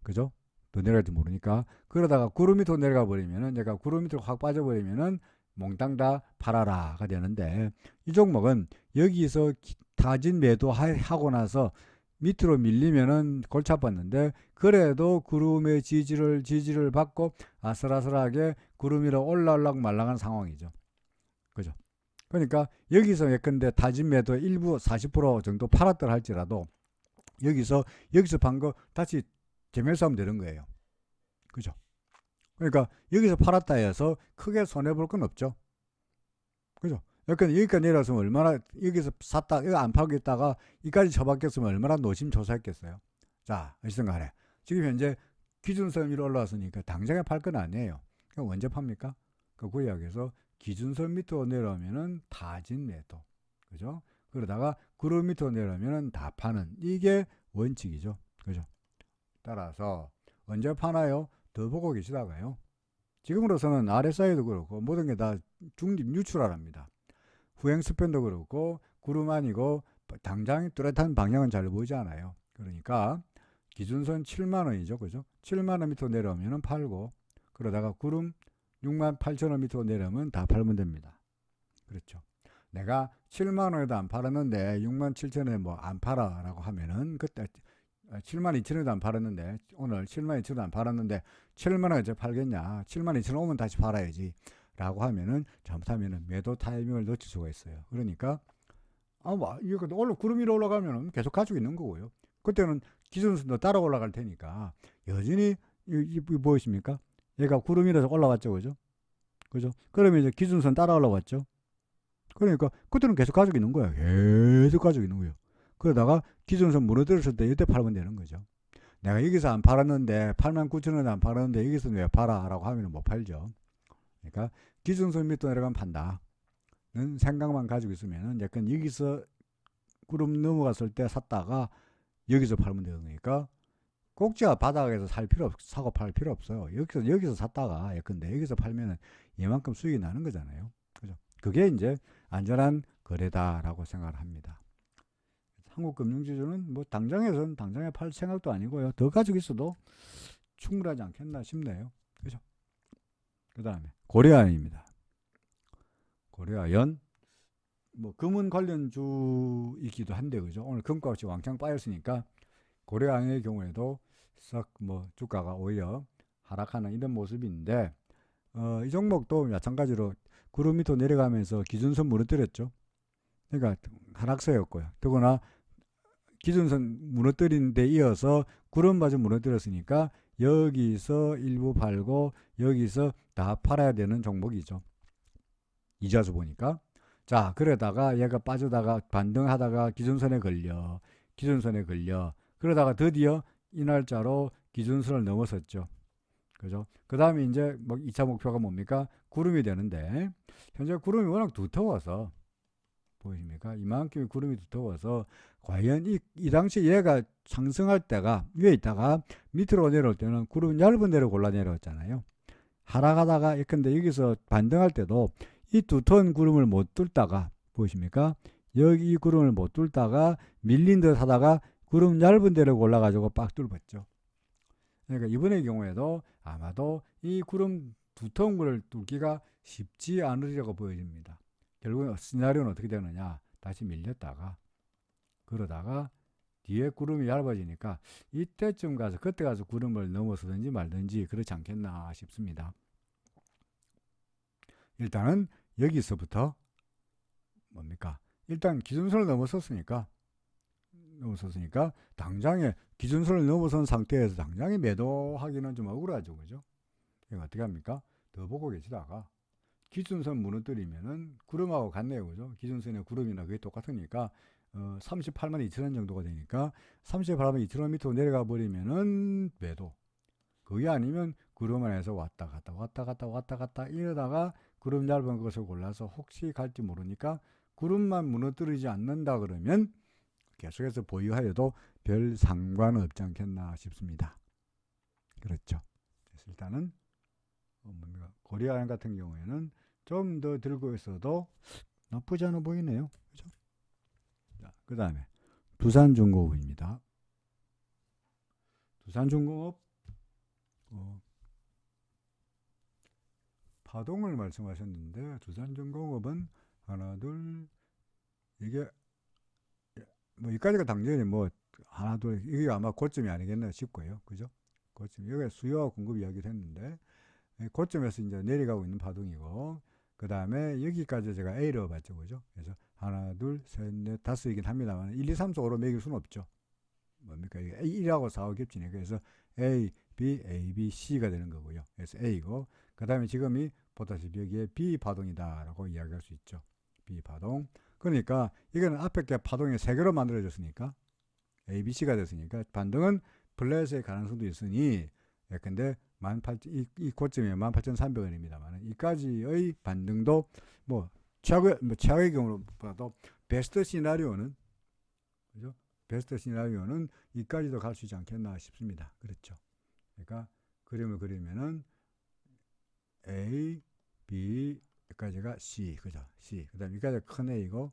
그죠? 더 내려갈지 모르니까. 그러다가 구름 밑으로 내려가 버리면은, 얘가 구름 밑으로 확 빠져버리면은 몽땅 다 팔아라가 되는데, 이 종목은 여기서 타진 매도하고 나서 밑으로 밀리면은 골치 아팠는데, 그래도 구름의 지지를 받고 아슬아슬하게 구름 위로 올라올락 말랑한 상황이죠. 그죠? 그러니까 여기서 예컨대 타진 매도 일부 40% 정도 팔았더라 할지라도 여기서 판 거 다시 재매수하면 되는 거예요. 그죠? 그러니까 여기서 팔았다 해서 크게 손해볼 건 없죠. 그죠? 약간 여기까지 내려왔으면 얼마나, 여기서 샀다, 여기 안 팔고 있다가 이까지 처박혔으면 얼마나 노심초사했겠어요. 자, 어쨌든 간에 지금 현재 기준선 위로 올라왔으니까 당장에 팔 건 아니에요. 그럼 언제 팝니까? 그 이야기에서 기준선 밑으로 내려오면은 타진 매도. 그죠? 그러다가 구름 밑으로 내려오면은 다 파는, 이게 원칙이죠. 그죠? 따라서 언제 파나요? 더 보고 계시다가요. 지금으로서는 RSI도 그렇고 모든 게 다 중립 뉴트럴합니다. 후행 스팬도 그렇고 구름 아니고 당장 뚜렷한 방향은 잘 보이지 않아요. 그러니까 기준선 7만원이죠. 그죠? 7만원 밑으로 내려오면 팔고, 그러다가 구름 68,000원 밑으로 내려오면 다 팔면 됩니다. 그렇죠. 내가 7만원에도 안 팔았는데 67,000원에 뭐 안 팔아 라고 하면은, 그때 72,000원에도 안 팔았는데, 오늘 72,000원 안 팔았는데 7만원 이제 팔겠냐, 72,000원 오면 다시 팔아야지 라고 하면은, 잘못하면은 매도 타이밍을 놓칠 수가 있어요. 그러니까 이거 구름 위로 올라가면은 계속 가지고 있는 거고요. 그때는 기준선도 따라 올라갈 테니까 여전히 보이십니까? 얘가 구름 위에서 올라왔죠. 그죠? 그러면 이제 기준선 따라 올라왔죠. 그러니까 그때는 계속 가지고 있는 거야. 계속 가지고 있는 거예요. 그러다가 기준선 무너뜨렸을 때 이때 팔면 되는 거죠. 내가 여기서 안 팔았는데 89,000원에 안 팔았는데 여기서 왜 팔아? 라고 하면 못 팔죠. 그러니까 기준선 밑으로 내려가면 판다는 생각만 가지고 있으면 약간 여기서 구름 넘어갔을 때 샀다가 여기서 팔면 되는 거니까, 꼭지가 바닥에서 사고 팔 필요 없어요. 여기서 샀다가 예컨대 여기서 팔면은 이만큼 수익이 나는 거잖아요. 그죠? 그게 이제 안전한 거래다라고 생각을 합니다. 한국금융지주는 뭐 당장에서는 당장에 팔 생각도 아니고요. 더 가지고 있어도 충분하지 않겠나 싶네요. 그죠? 그 다음에 고려아연입니다. 고려아연, 뭐 금은 관련주이기도 한데, 그죠? 오늘 금값이 왕창 빠졌으니까 고려아연의 경우에도 썩 뭐 주가가 오히려 하락하는 이런 모습인데, 이 종목도 마찬가지로 구름 밑으로 내려가면서 기준선 무너뜨렸죠. 그러니까 하락세였고요. 더구나 기준선 무너뜨린 데 이어서 구름마저 무너뜨렸으니까 여기서 일부 팔고 여기서 다 팔아야 되는 종목이죠. 이자수 보니까. 자, 그러다가 얘가 빠져다가 반등하다가 기준선에 걸려. 그러다가 드디어 이 날짜로 기준선을 넘어섰죠. 그죠? 그 다음에 이제 뭐 2차 목표가 뭡니까? 구름이 되는데, 현재 구름이 워낙 두터워서, 보이십니까? 이만큼의 구름이 두터워서 과연 이 당시 얘가 상승할 때가 위에 있다가 밑으로 내려올 때는 구름 얇은 데로 골라 내려왔잖아요. 하락하다가 예컨대 여기서 반등할 때도 이 두터운 구름을 못 뚫다가, 보이십니까? 여기 이 구름을 못 뚫다가 밀린 듯 하다가 구름 얇은 데로 골라가지고 빡 뚫었죠. 그러니까 이번의 경우에도 아마도 이 구름 두터운 걸 뚫기가 쉽지 않으리라고 보여집니다. 결국은 시나리오는 어떻게 되느냐, 다시 밀렸다가 그러다가 뒤에 구름이 얇아지니까 이때쯤 가서 그때 가서 구름을 넘어서든지 말든지 그렇지 않겠나 싶습니다. 일단은 여기서부터 뭡니까? 일단 기준선을 넘어섰으니까 당장에 기준선을 넘어선 상태에서 당장에 매도하기는 좀 억울하죠, 그죠? 이거 어떻게 합니까? 더 보고 계시다가 기준선 무너뜨리면은 구름하고 같네요, 그죠? 기준선의 구름이나 그게 똑같으니까 38만 2천 원 정도가 되니까 38만 2천 원 밑으로 내려가 버리면은 매도. 그게 아니면 구름 안에서 왔다 갔다 이러다가 구름 얇은 것을 골라서 혹시 갈지 모르니까 구름만 무너뜨리지 않는다 그러면 계속해서 보유하여도 별 상관없지 않겠나 싶습니다. 그렇죠. 그래서 일단은 코리아연 같은 경우에는 좀 더 들고 있어도 나쁘지 않아 보이네요. 그죠? 자, 그 다음에 두산중공업입니다. 두산중공업 파동을 말씀하셨는데 두산중공업은 하나 둘 이게 뭐 여기까지가 당연히 뭐 하나 둘 이게 아마 고점이 아니겠나 싶고요. 그죠? 고점 여기 수요와 공급 이야기를 했는데 고점에서 이제 내려가고 있는 파동이고 그 다음에 여기까지 제가 A로 봤죠, 그죠? 그래서 하나 둘 셋 넷 다섯이긴 합니다만 1, 2, 3, 4, 5로 매길 수는 없죠. 뭡니까? 이게 1하고 4하고 겹치니까 그래서 A, B, A, B, C가 되는 거고요. 그래서 A고 그 다음에 지금이 보다시피 여기에 B 파동이다라고 이야기할 수 있죠. B 파동. 그러니까 이거는 앞에 게 파동이 3개로 만들어졌으니까 A, B, C가 됐으니까 반등은 플랫의 가능성도 있으니 근데 이 고점이 18,300원입니다만 이까지의 반등도 뭐 최악의 경우로 봐도 베스트 시나리오는 그죠? 베스트 시나리오는 이까지도 갈 수 있지 않겠나 싶습니다. 그렇죠. 그러니까 그림을 그리면은 A, B 여기까지가 C, 그죠? C. 그다음에 여기까지 큰 A고,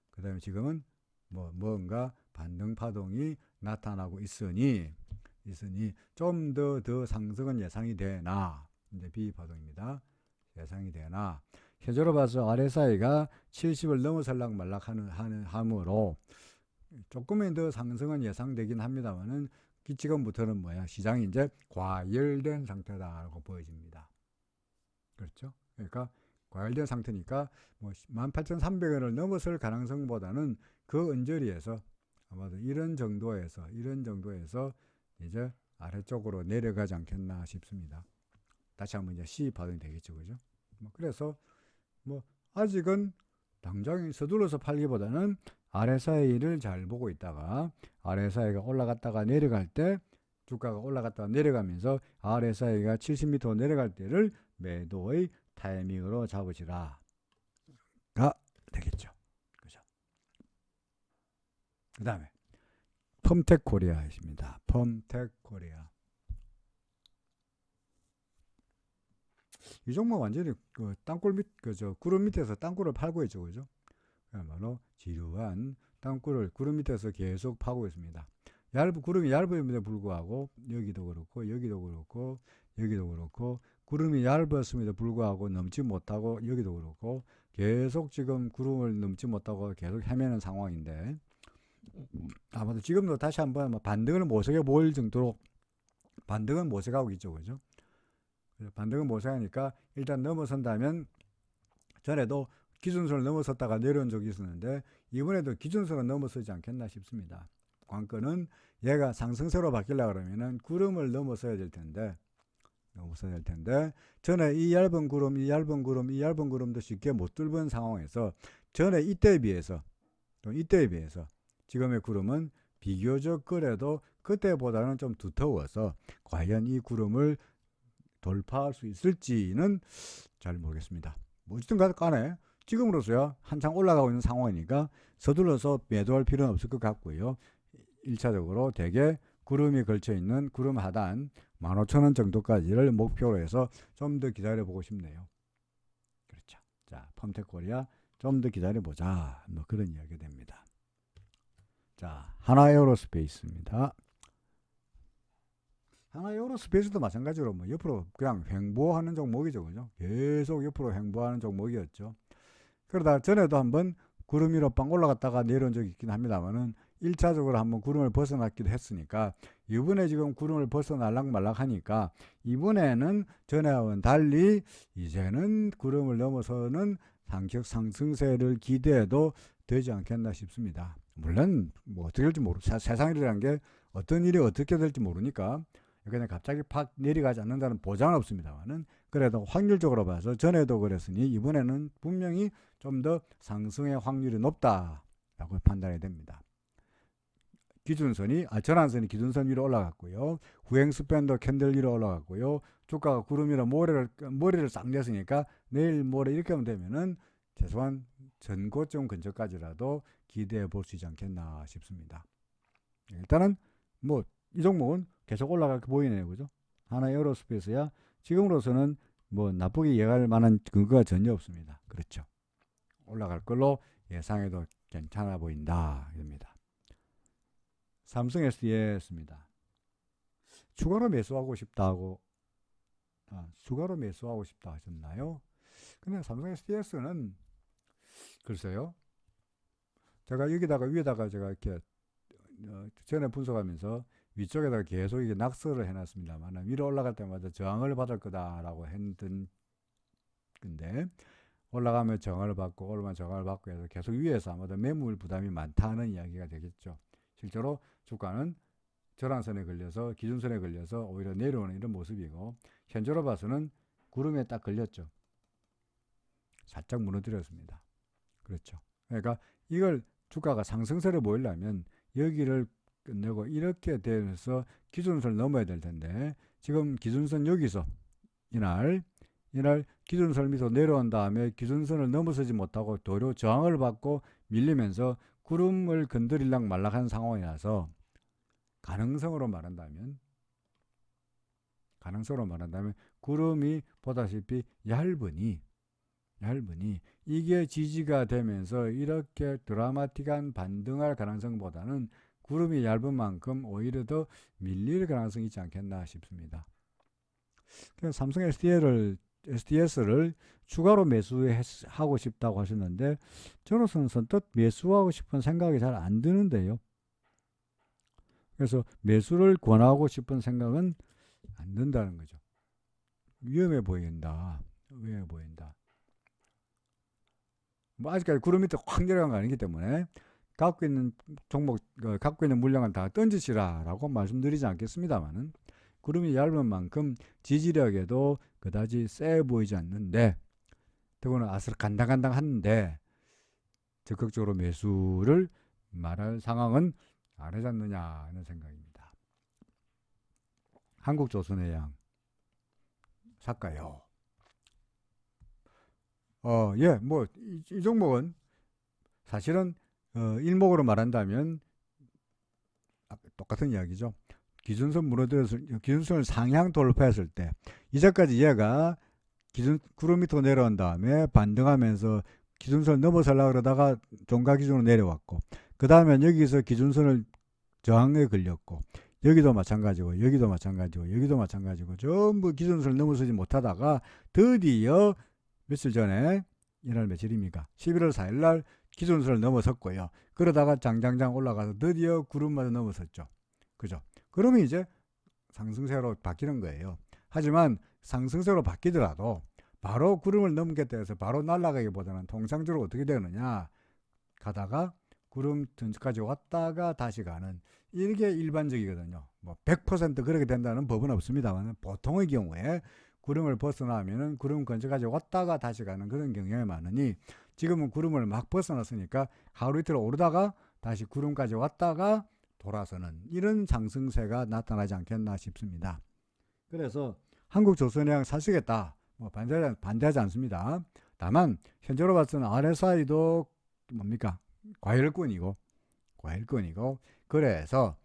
그다음에 지금은 뭔가 반등 파동이 나타나고 있으니 좀 더 상승은 예상이 되나 이제 B 파동입니다. 예상이 되나 현재로 봐서 RSI가 70을 넘어설락 말락 하므로 조금은 더 상승은 예상되긴 합니다만은 지금부터는 시장이 이제 과열된 상태다라고 보여집니다. 그렇죠? 그러니까 과열된 상태니까 18,300원을 넘어설 가능성보다는 그 언저리에서 아마도 이런 정도에서 이제 아래쪽으로 내려가지 않겠나 싶습니다. 다시 한번 이제 C 파동이 되겠죠, 그죠? 그래서 아직은 당장 서둘러서 팔기보다는 RSI를 잘 보고 있다가 RSI가 올라갔다가 내려갈 때 주가가 올라갔다가 내려가면서 RSI가 70m 내려갈 때를 매도의 타이밍으로 잡으시라가 되겠죠. 그죠? 그 다음에 펌텍코리아입니다. 펌텍코리아. 이 종목 완전히 땅굴 구름 밑에서 땅굴을 팔고 있죠, 그죠? 그야말로 지루한 땅굴을 구름 밑에서 계속 파고 있습니다. 구름이 얇음에도 불구하고 여기도 그렇고 구름이 얇았음에도 불구하고 넘지 못하고 여기도 그렇고 계속 지금 구름을 넘지 못하고 계속 헤매는 상황인데 아마도 지금도 다시 한번 반등을 모색해 보일 정도로 반등은 모색하고 있죠, 그죠? 반등은 모색하니까 일단 넘어선다면 전에도 기준선을 넘어섰다가 내려온 적이 있었는데 이번에도 기준선을 넘어서지 않겠나 싶습니다. 관건은 얘가 상승세로 바뀌려고 그러면은 구름을 넘어서야 될 텐데 전에 이 얇은 구름도 쉽게 못 뚫은 상황에서 전에 이때에 비해서 지금의 구름은 비교적 그래도 그때보다는 좀 두터워서 과연 이 구름을 돌파할 수 있을지는 잘 모르겠습니다. 어쨌든 간에 지금으로서야 한창 올라가고 있는 상황이니까 서둘러서 매도할 필요는 없을 것 같고요. 1차적으로 대개 구름이 걸쳐있는 구름 하단 15,000원 정도까지를 목표로 해서 좀 더 기다려보고 싶네요. 그렇죠. 자, 펌텍코리아 좀 더 기다려보자. 그런 이야기 됩니다. 자, 하나에어로스페이스입니다. 하나에어로스페이스도 마찬가지로 뭐 옆으로 그냥 횡보하는 종목이죠. 그죠? 계속 옆으로 횡보하는 종목이었죠. 그러다 전에도 한번 구름 위로 빵 올라갔다가 내려온 적이 있긴 합니다만은 1차적으로 한번 구름을 벗어났기도 했으니까 이번에 지금 구름을 벗어날락 말락 하니까 이번에는 전에와는 달리 이제는 구름을 넘어서는 상격 상승세를 기대해도 되지 않겠나 싶습니다. 물론 뭐 어떻게 될지 세상이라는 게 어떤 일이 어떻게 될지 모르니까 그냥 갑자기 팍 내려가지 않는다는 보장은 없습니다만은 그래도 확률적으로 봐서 전에도 그랬으니 이번에는 분명히 좀 더 상승의 확률이 높다라고 판단이 됩니다. 기준선이 전환선이 기준선 위로 올라갔고요. 후행스팬도 캔들 위로 올라갔고요. 주가가 구름 위로 머리를 싹 냈으니까 내일 모레 이렇게 하면 되면은 최소한 전고점 근처까지라도 기대해 볼 수 있지 않겠나 싶습니다. 일단은 뭐 이 종목은 계속 올라가게 보이네요. 그죠? 하나에어로스페이스야 지금으로서는 뭐 나쁘게 예상할 만한 근거가 전혀 없습니다. 그렇죠. 올라갈 걸로 예상해도 괜찮아 보인다. 입니다. 삼성 SDS입니다. 추가로 매수하고 싶다고 추가로 매수하고 싶다 하셨나요? 근데 삼성 SDS는 글쎄요. 제가 여기다가 위에다가 제가 이렇게 전에 분석하면서 위쪽에다가 계속 이게 낙서를 해놨습니다만 위로 올라갈 때마다 저항을 받을 거다라고 했던 건데 올라가면 저항을 받고 오르면 저항을 받고 해서 계속 위에서 아마도 매물 부담이 많다는 이야기가 되겠죠. 실제로 주가는 절한선에 걸려서 기준선에 걸려서 오히려 내려오는 이런 모습이고 현재로 봐서는 구름에 딱 걸렸죠. 살짝 무너뜨렸습니다. 그렇죠. 그러니까 이걸 주가가 상승세를 보이려면 여기를 끝내고 이렇게 되면서 기준선을 넘어야 될 텐데 지금 기준선 여기서 이날 기준선 밑으로 내려온 다음에 기준선을 넘어서지 못하고 도로 저항을 받고 밀리면서 구름을 건드리락 말락한 상황이라서 가능성으로 말한다면 구름이 보다시피 얇으니 이게 지지가 되면서 이렇게 드라마틱한 반등할 가능성보다는 구름이 얇은 만큼 오히려 더 밀릴 가능성이 있지 않겠나 싶습니다. 그래서 삼성 SDS를 추가로 매수하고 싶다고 하셨는데 저로서는 선뜻 매수하고 싶은 생각이 잘 안 드는데요. 그래서 매수를 권하고 싶은 생각은 안 든다는 거죠. 위험해 보인다. 뭐 아직까지 구름 밑에 확 내려간 거 아니기 때문에 갖고 있는 종목, 갖고 있는 물량은 다 던지시라라고 말씀드리지 않겠습니다만은 구름이 얇은 만큼 지지력에도 그다지 세 보이지 않는데 더구나 아슬간당간당한데 적극적으로 매수를 말할 상황은 아니지 않느냐 하는 생각입니다. 한국조선해양 살까요? 뭐 이 종목은 사실은 일목으로 말한다면 똑같은 이야기죠. 기준선을 상향 돌파했을 때 이제까지 얘가 구름 밑으로 내려온 다음에 반등하면서 기준선을 넘어서려고 그러다가 종가 기준으로 내려왔고 그 다음에 여기서 기준선을 저항에 걸렸고 여기도 마찬가지고 여기도 마찬가지고 전부 기준선을 넘어서지 못하다가 드디어 며칠 전에 이날 며칠입니까? 11월 4일날 기준선을 넘어섰고요. 그러다가 장장장 올라가서 드디어 구름마저 넘어섰죠. 그죠? 그러면 이제 상승세로 바뀌는 거예요. 하지만 상승세로 바뀌더라도 바로 구름을 넘겠다 해서 바로 날아가기보다는 통상적으로 어떻게 되느냐 가다가 구름 전까지 왔다가 다시 가는 이게 일반적이거든요. 뭐 100% 그렇게 된다는 법은 없습니다만 보통의 경우에 구름을 벗어나면 구름 근처까지 왔다가 다시 가는 그런 경향이 많으니 지금은 구름을 막 벗어났으니까 하루 이틀 오르다가 다시 구름까지 왔다가 돌아서는 이런 상승세가 나타나지 않겠나 싶습니다. 그래서 한국조선해양 사시겠다 뭐 반대하지 않습니다. 다만 현재로 봐서는 RSI도 뭡니까 과열권이고 그래서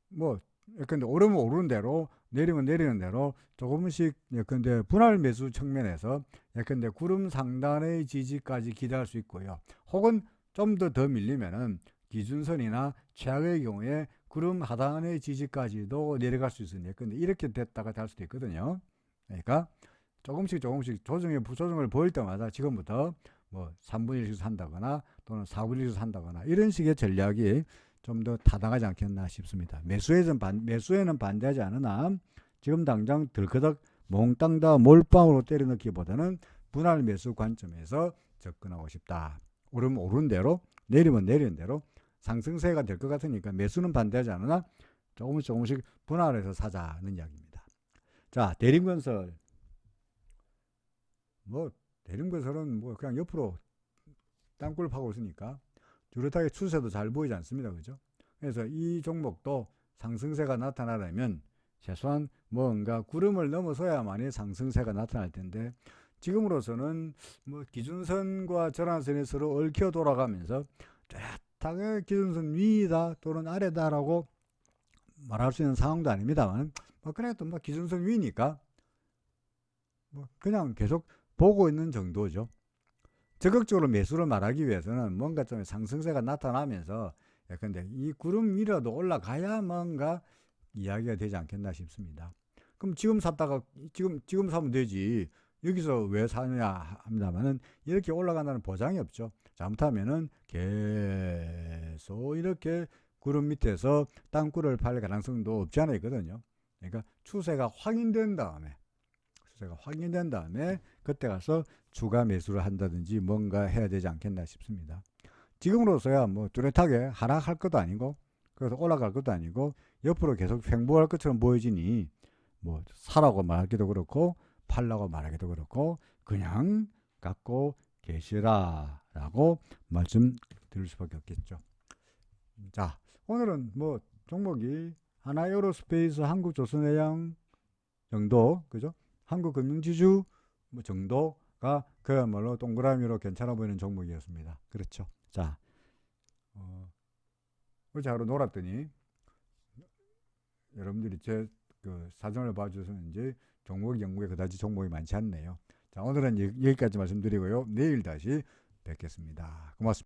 뭐 예컨대 오르면 오르는 대로 내리면 내리는 대로 조금씩 예컨대 분할 매수 측면에서 예컨대 구름 상단의 지지까지 기대할 수 있고요. 혹은 좀 더 밀리면은 기준선이나 최악의 경우에 구름 하단의 지지까지도 내려갈 수 있으니 근데 이렇게 됐다가 될 수도 있거든요. 그러니까 조금씩 조정을 보일 때마다 지금부터 뭐 3분의 1씩 산다거나 또는 4분의 1씩 산다거나 이런 식의 전략이 좀 더 타당하지 않겠나 싶습니다. 매수에는 반대하지 않으나 지금 당장 들그덕 몽땅 다 몰빵으로 때려넣기보다는 분할 매수 관점에서 접근하고 싶다. 오르면 오른 대로 내리면 내리는 대로 상승세가 될 것 같으니까 매수는 반대하지 않으나 조금씩 분할해서 사자는 이야기입니다. 자, 대림건설. 대림건설은 그냥 옆으로 땅굴 파고 있으니까 뚜렷하게 추세도 잘 보이지 않습니다. 그죠? 그래서 이 종목도 상승세가 나타나려면 최소한 뭔가 구름을 넘어서야만이 상승세가 나타날 텐데 지금으로서는 기준선과 전환선이 서로 얽혀 돌아가면서 뚜렷하게 기준선 위이다 또는 아래다라고 말할 수 있는 상황도 아닙니다만 그래도 기준선 위니까 그냥 계속 보고 있는 정도죠. 적극적으로 매수를 말하기 위해서는 뭔가 좀 상승세가 나타나면서 근데 이 구름 위라도 올라가야 뭔가 이야기가 되지 않겠나 싶습니다. 그럼 지금 샀다가 지금 사면 되지. 여기서 왜 사느냐 합니다만은 이렇게 올라간다는 보장이 없죠. 잘못하면은 계속 이렇게 구름 밑에서 땅굴을 팔 가능성도 없지 않아 있거든요. 그러니까 추세가 확인된 다음에 그때 가서 추가 매수를 한다든지 뭔가 해야 되지 않겠나 싶습니다. 지금으로서야 뚜렷하게 하락할 것도 아니고 그래서 올라갈 것도 아니고 옆으로 계속 횡보할 것처럼 보여지니 사라고 말하기도 그렇고 팔라고 말하기도 그렇고 그냥 갖고 계시라라고 말씀드릴 수밖에 없겠죠. 자, 오늘은 종목이 하나에어로스페이스, 한국조선해양 정도, 그죠? 한국금융지주 정도가 그야말로 동그라미로 괜찮아 보이는 종목이었습니다. 그렇죠. 자, 어제 하루 놀았더니 여러분들이 제 사정을 봐주셨는지 종목 연구에 그다지 종목이 많지 않네요. 자, 오늘은 여기까지 말씀드리고요. 내일 다시 뵙겠습니다. 고맙습니다.